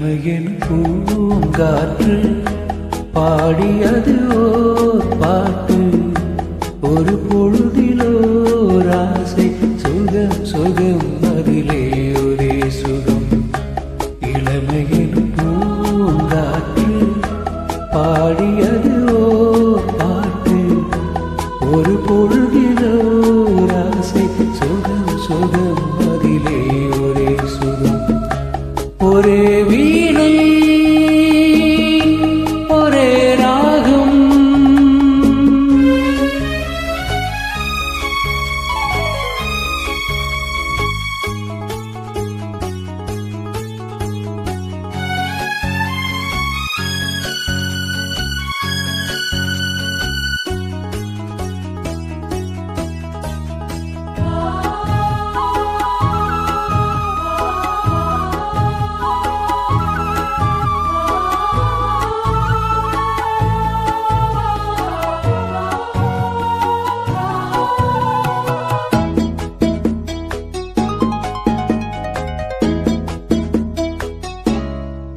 இளமையின் பூங்காற்று பாடியது ஓர் பாட்டு. ஒரு பொழுதிலோர் ஆசை சுகம் சுகம் அதிலே ஒரே சுகம். இளமையின் பூங்காற்று பாடியது ஓர் பாட்டு. ஒரு பொழுதிலோர் ஆசை சுகம் சுகம் அதிலே ஒரே சுகம். ஒரே வீணை ஒரே ராகம்,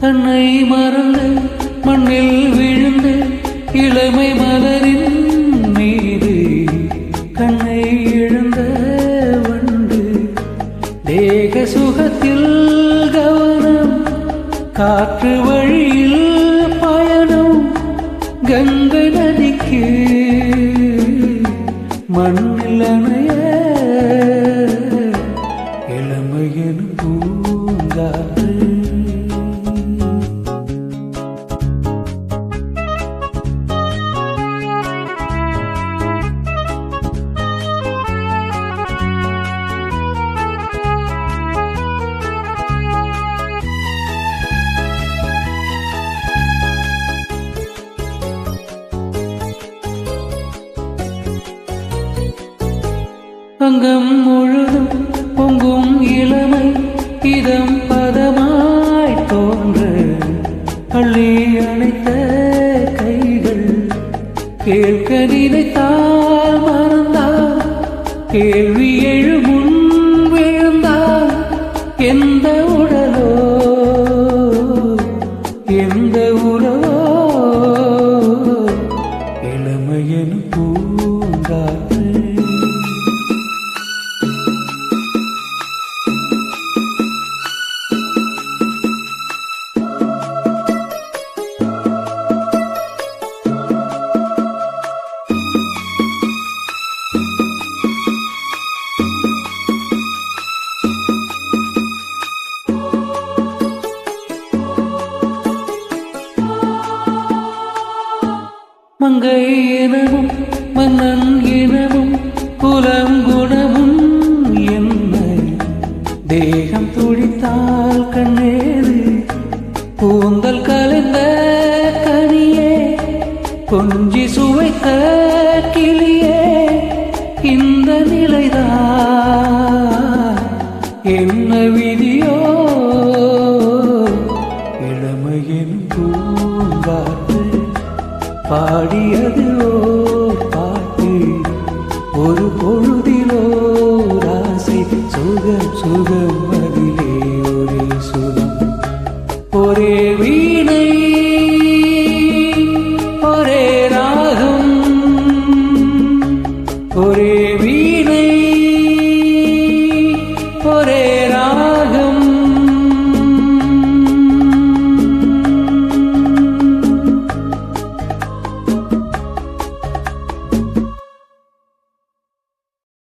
தன்னை மறந்து மண்ணில் விழுந்து இளமை மலரின் மீது கண்ணை இழந்த வண்டு. தேக சுகத்தில் கவனம், காற்று வழியில் பயணம். கங்கை நதிக்கு மண்ணில் அணைய இளமையின் பூங்காற்று. அங்கம் முழுதும் பொங்கும் இளமை இதம் பதமாய் தோன்ற. அள்ளி அணைத்த கைகள் கேட்க நினைத்தால் மறந்தால், கேள்வி எழுமுன் விழுந்தால் எந்த உடலோ எந்த உறவோ. இளமையின் பூங்காற்று மங்கை இனமும் மன்னன் இனமும் குலம் குணமும் என்ன. தேகம் துடித்தால் கண்ணேது கூந்தல் கலந்த கனியே. கொஞ்சி சுவைத்த கிளியே, இந்த நிலைதான் என்ன விதியோ. இளமையின் பூங்காற்று பாடியது ஓர் பாட்டு. ஒரு பொழுதி